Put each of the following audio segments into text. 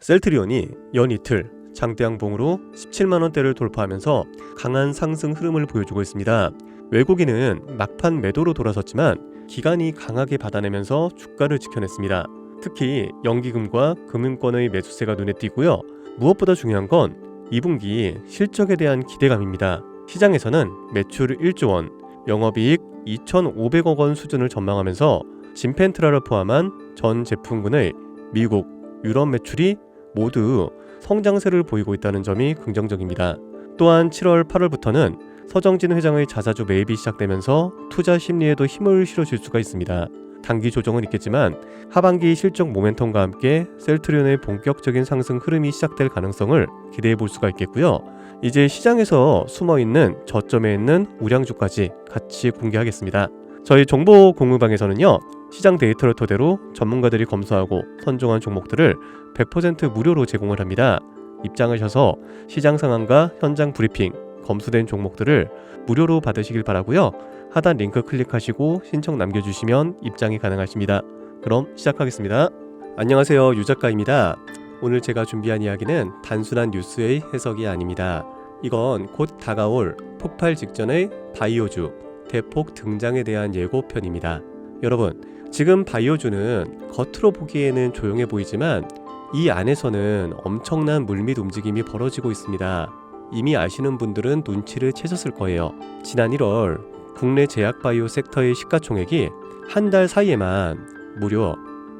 셀트리온이 연 이틀 장대양봉으로 17만원대를 돌파하면서 강한 상승 흐름을 보여주고 있습니다. 외국인은 막판 매도로 돌아섰지만 기관이 강하게 받아내면서 주가를 지켜냈습니다. 특히 연기금과 금융권의 매수세가 눈에 띄고요. 무엇보다 중요한 건 2분기 실적에 대한 기대감입니다. 시장에서는 매출 1조 원, 영업이익 2,500억 원 수준을 전망하면서 진펜트라를 포함한 전 제품군의 미국, 유럽 매출이 모두 성장세를 보이고 있다는 점이 긍정적입니다. 또한 7월, 8월부터는 서정진 회장의 자사주 매입이 시작되면서 투자 심리에도 힘을 실어줄 수가 있습니다. 단기 조정은 있겠지만 하반기 실적 모멘텀과 함께 셀트리온의 본격적인 상승 흐름이 시작될 가능성을 기대해 볼 수가 있겠고요. 이제 시장에서 숨어있는 저점에 있는 우량주까지 같이 공개하겠습니다. 저희 정보 공유방에서는요, 시장 데이터를 토대로 전문가들이 검수하고 선정한 종목들을 100% 무료로 제공을 합니다. 입장하셔서 시장 상황과 현장 브리핑, 검수된 종목들을 무료로 받으시길 바라고요. 하단 링크 클릭하시고 신청 남겨주시면 입장이 가능하십니다. 그럼 시작하겠습니다. 안녕하세요, 유작가입니다. 오늘 제가 준비한 이야기는 단순한 뉴스의 해석이 아닙니다. 이건 곧 다가올 폭발 직전의 바이오주 대폭 등장에 대한 예고편입니다. 여러분, 지금 바이오주는 겉으로 보기에는 조용해 보이지만 이 안에서는 엄청난 물밑 움직임이 벌어지고 있습니다. 이미 아시는 분들은 눈치를 채셨을 거예요. 지난 1월 국내 제약 바이오 섹터의 시가총액이 한 달 사이에만 무려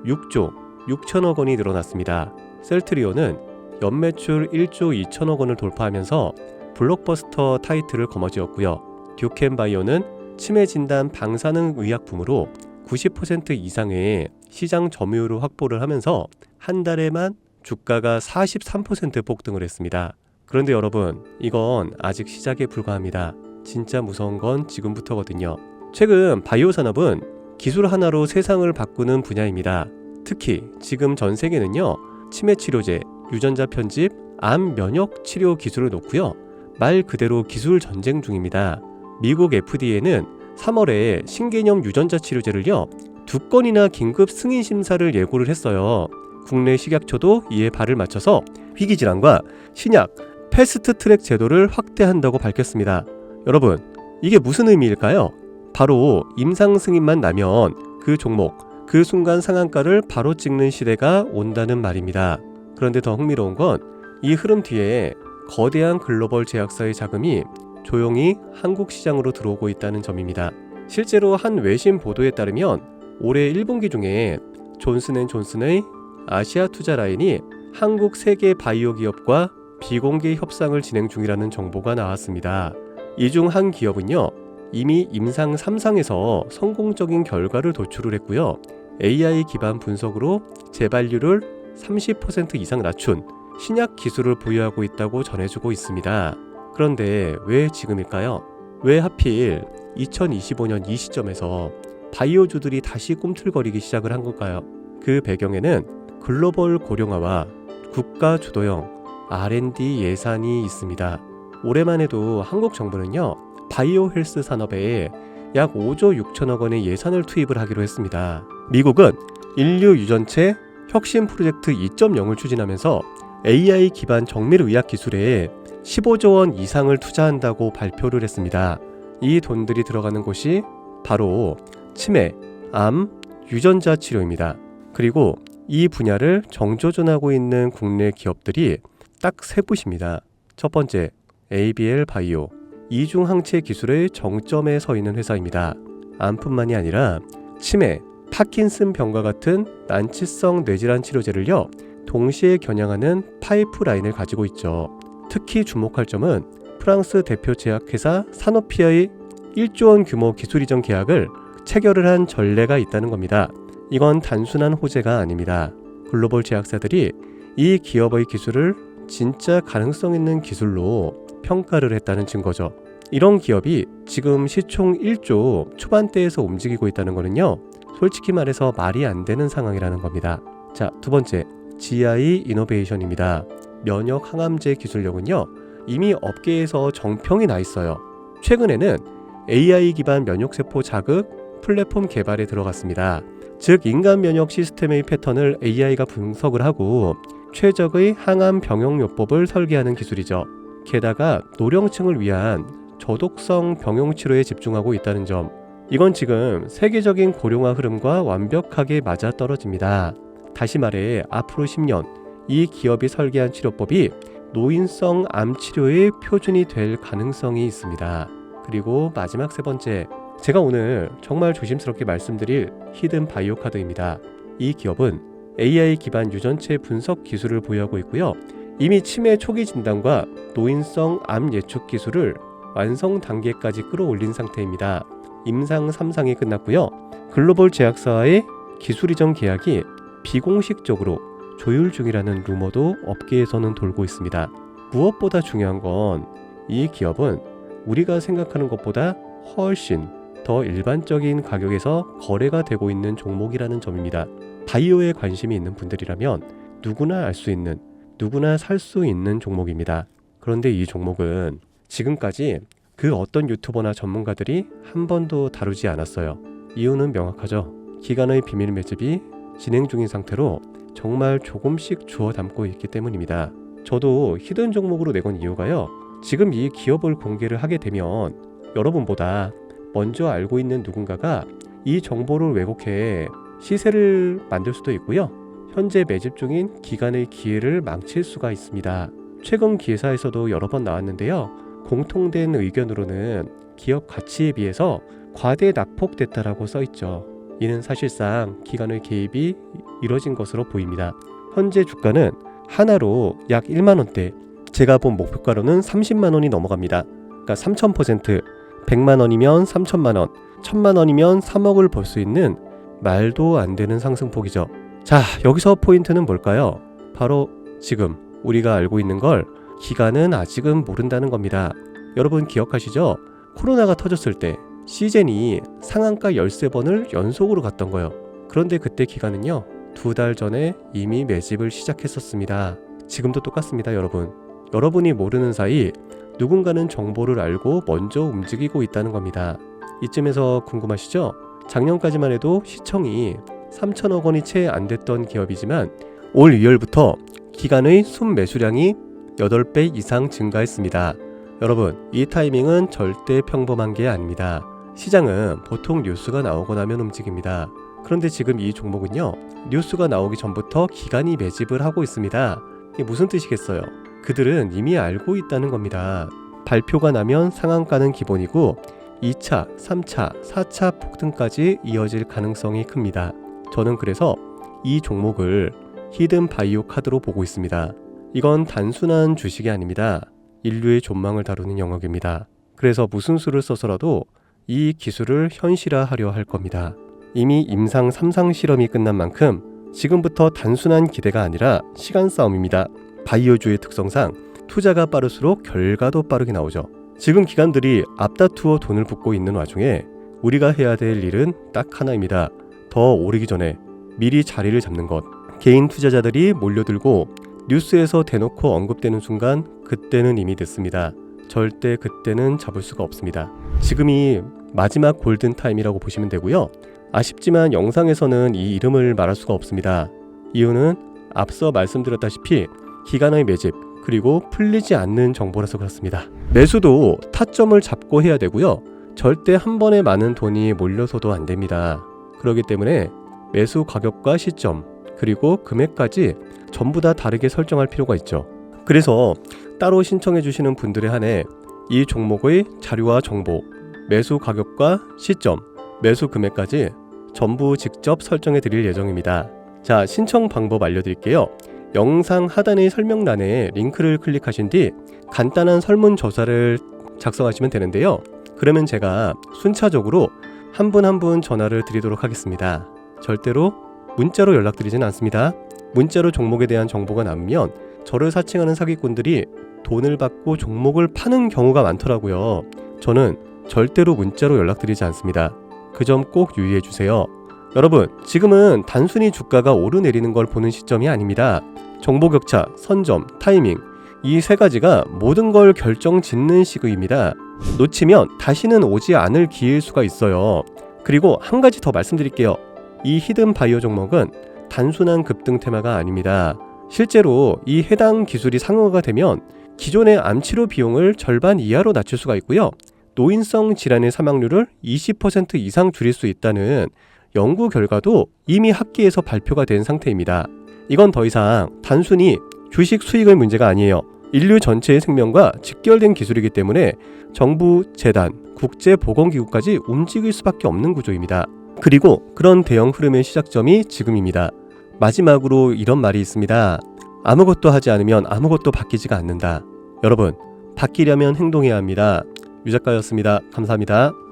6조 6천억 원이 늘어났습니다. 셀트리온은 연매출 1조 2천억 원을 돌파하면서 블록버스터 타이틀을 거머쥐었고요. 듀켄바이오는 치매 진단 방사능 의약품으로 90% 이상의 시장 점유율을 확보를 하면서 한 달에만 주가가 43% 폭등을 했습니다. 그런데 여러분, 이건 아직 시작에 불과합니다. 진짜 무서운 건 지금부터거든요. 최근 바이오 산업은 기술 하나로 세상을 바꾸는 분야입니다. 특히 지금 전 세계는요, 치매 치료제, 유전자 편집, 암 면역 치료 기술을 놓고요, 말 그대로 기술 전쟁 중입니다. 미국 FDA는 3월에 신개념 유전자 치료제를요 2건이나 긴급 승인 심사를 예고를 했어요. 국내 식약처도 이에 발을 맞춰서 희귀질환과 신약 패스트 트랙 제도를 확대한다고 밝혔습니다. 여러분, 이게 무슨 의미일까요? 바로 임상 승인만 나면 그 종목, 그 순간 상한가를 바로 찍는 시대가 온다는 말입니다. 그런데 더 흥미로운 건 이 흐름 뒤에 거대한 글로벌 제약사의 자금이 조용히 한국 시장으로 들어오고 있다는 점입니다. 실제로 한 외신 보도에 따르면 올해 1분기 중에 존슨앤존슨의 아시아 투자 라인이 한국 세계 바이오 기업과 비공개 협상을 진행 중이라는 정보가 나왔습니다. 이 중 한 기업은요, 이미 임상 3상에서 성공적인 결과를 도출을 했고요. AI 기반 분석으로 재발률을 30% 이상 낮춘 신약 기술을 보유하고 있다고 전해주고 있습니다. 그런데 왜 지금일까요? 왜 하필 2025년 이 시점에서 바이오주들이 다시 꿈틀거리기 시작을 한 걸까요? 그 배경에는 글로벌 고령화와 국가 주도형 R&D 예산이 있습니다. 올해만 해도 한국 정부는요, 바이오 헬스 산업에 약 5조 6천억 원의 예산을 투입을 하기로 했습니다. 미국은 인류 유전체 혁신 프로젝트 2.0을 추진하면서 AI 기반 정밀 의학 기술에 15조 원 이상을 투자한다고 발표를 했습니다. 이 돈들이 들어가는 곳이 바로 치매, 암, 유전자 치료입니다. 그리고 이 분야를 정조준하고 있는 국내 기업들이 딱 세 곳입니다. 첫 번째, ABL 바이오, 이중 항체 기술의 정점에 서 있는 회사입니다. 암뿐만이 아니라 치매, 파킨슨 병과 같은 난치성 뇌질환 치료제를요 동시에 겨냥하는 파이프라인을 가지고 있죠. 특히 주목할 점은 프랑스 대표 제약회사 사노피의 1조 원 규모 기술 이전 계약을 체결을 한 전례가 있다는 겁니다. 이건 단순한 호재가 아닙니다. 글로벌 제약사들이 이 기업의 기술을 진짜 가능성 있는 기술로 평가를 했다는 증거죠. 이런 기업이 지금 시총 1조 초반대에서 움직이고 있다는 거는요, 솔직히 말해서 말이 안 되는 상황이라는 겁니다. 자, 두 번째, GI 이노베이션입니다. 면역 항암제 기술력은요, 이미 업계에서 정평이 나 있어요. 최근에는 AI 기반 면역세포 자극 플랫폼 개발에 들어갔습니다. 즉 인간 면역 시스템의 패턴을 AI가 분석을 하고 최적의 항암 병용요법을 설계하는 기술이죠. 게다가 노령층을 위한 저독성 병용치료에 집중하고 있다는 점, 이건 지금 세계적인 고령화 흐름과 완벽하게 맞아떨어집니다. 다시 말해 앞으로 10년 이 기업이 설계한 치료법이 노인성 암 치료의 표준이 될 가능성이 있습니다. 그리고 마지막 세 번째, 제가 오늘 정말 조심스럽게 말씀드릴 히든 바이오 카드입니다. 이 기업은 AI 기반 유전체 분석 기술을 보유하고 있고요. 이미 치매 초기 진단과 노인성 암 예측 기술을 완성 단계까지 끌어올린 상태입니다. 임상 3상이 끝났고요. 글로벌 제약사와의 기술 이전 계약이 비공식적으로 조율 중이라는 루머도 업계에서는 돌고 있습니다. 무엇보다 중요한 건 이 기업은 우리가 생각하는 것보다 훨씬 더 일반적인 가격에서 거래가 되고 있는 종목이라는 점입니다. 바이오에 관심이 있는 분들이라면 누구나 알 수 있는, 누구나 살 수 있는 종목입니다. 그런데 이 종목은 지금까지 그 어떤 유튜버나 전문가들이 한 번도 다루지 않았어요. 이유는 명확하죠. 기관의 비밀 매집이 진행 중인 상태로 정말 조금씩 주워 담고 있기 때문입니다. 저도 히든 종목으로 내건 이유가요. 지금 이 기업을 공개를 하게 되면 여러분보다 먼저 알고 있는 누군가가 이 정보를 왜곡해 시세를 만들 수도 있고요. 현재 매집 중인 기관의 기회를 망칠 수가 있습니다. 최근 기사에서도 여러 번 나왔는데요. 공통된 의견으로는 기업 가치에 비해서 과대 낙폭됐다라고 써있죠. 이는 사실상 기관의 개입이 이뤄진 것으로 보입니다. 현재 주가는 하나로 약 1만원대, 제가 본 목표가로는 30만원이 넘어갑니다. 그러니까 3000%, 100만원이면 3천만원, 1000만원이면 3억을 벌 수 있는 말도 안 되는 상승폭이죠. 자, 여기서 포인트는 뭘까요? 바로 지금 우리가 알고 있는 걸 기관은 아직은 모른다는 겁니다. 여러분 기억하시죠? 코로나가 터졌을 때 시젠이 상한가 13번을 연속으로 갔던 거예요. 그런데 그때 기관은요, 2달 전에 이미 매집을 시작했었습니다. 지금도 똑같습니다, 여러분. 여러분이 모르는 사이 누군가는 정보를 알고 먼저 움직이고 있다는 겁니다. 이쯤에서 궁금하시죠? 작년까지만 해도 시청이 3천억 원이 채 안 됐던 기업이지만 올 2월부터 기관의 순매수량이 8배 이상 증가했습니다. 여러분, 이 타이밍은 절대 평범한 게 아닙니다. 시장은 보통 뉴스가 나오고 나면 움직입니다. 그런데 지금 이 종목은요, 뉴스가 나오기 전부터 기관이 매집을 하고 있습니다. 이게 무슨 뜻이겠어요? 그들은 이미 알고 있다는 겁니다. 발표가 나면 상한가는 기본이고 2차, 3차, 4차 폭등까지 이어질 가능성이 큽니다. 저는 그래서 이 종목을 히든 바이오 카드로 보고 있습니다. 이건 단순한 주식이 아닙니다. 인류의 존망을 다루는 영역입니다. 그래서 무슨 수를 써서라도 이 기술을 현실화하려 할 겁니다. 이미 임상 3상 실험이 끝난 만큼 지금부터 단순한 기대가 아니라 시간 싸움입니다. 바이오주의 특성상 투자가 빠를수록 결과도 빠르게 나오죠. 지금 기관들이 앞다투어 돈을 붓고 있는 와중에 우리가 해야 될 일은 딱 하나입니다. 더 오르기 전에 미리 자리를 잡는 것. 개인 투자자들이 몰려들고 뉴스에서 대놓고 언급되는 순간 그때는 이미 늦습니다. 절대 그때는 잡을 수가 없습니다. 지금이 마지막 골든타임이라고 보시면 되고요. 아쉽지만 영상에서는 이 이름을 말할 수가 없습니다. 이유는 앞서 말씀드렸다시피 기관의 매집 그리고 풀리지 않는 정보라서 그렇습니다. 매수도 타점을 잡고 해야 되고요. 절대 한 번에 많은 돈이 몰려서도 안 됩니다. 그렇기 때문에 매수 가격과 시점 그리고 금액까지 전부 다 다르게 설정할 필요가 있죠. 그래서 따로 신청해 주시는 분들에 한해 이 종목의 자료와 정보, 매수 가격과 시점, 매수 금액까지 전부 직접 설정해 드릴 예정입니다. 자, 신청 방법 알려드릴게요. 영상 하단의 설명란에 링크를 클릭하신 뒤 간단한 설문조사를 작성하시면 되는데요. 그러면 제가 순차적으로 한 분 한 분 전화를 드리도록 하겠습니다. 절대로 문자로 연락드리진 않습니다. 문자로 종목에 대한 정보가 남으면 저를 사칭하는 사기꾼들이 돈을 받고 종목을 파는 경우가 많더라고요. 저는 절대로 문자로 연락드리지 않습니다. 그 점 꼭 유의해 주세요. 여러분, 지금은 단순히 주가가 오르내리는 걸 보는 시점이 아닙니다. 정보 격차, 선점, 타이밍, 이 세 가지가 모든 걸 결정짓는 시기입니다. 놓치면 다시는 오지 않을 기회일 수가 있어요. 그리고 한 가지 더 말씀드릴게요. 이 히든 바이오 종목은 단순한 급등 테마가 아닙니다. 실제로 이 해당 기술이 상용화가 되면 기존의 암치료 비용을 절반 이하로 낮출 수가 있고요. 노인성 질환의 사망률을 20% 이상 줄일 수 있다는 연구 결과도 이미 학계에서 발표가 된 상태입니다. 이건 더 이상 단순히 주식 수익의 문제가 아니에요. 인류 전체의 생명과 직결된 기술이기 때문에 정부, 재단, 국제보건기구까지 움직일 수밖에 없는 구조입니다. 그리고 그런 대형 흐름의 시작점이 지금입니다. 마지막으로 이런 말이 있습니다. 아무것도 하지 않으면 아무것도 바뀌지가 않는다. 여러분, 바뀌려면 행동해야 합니다. 유 작가였습니다. 감사합니다.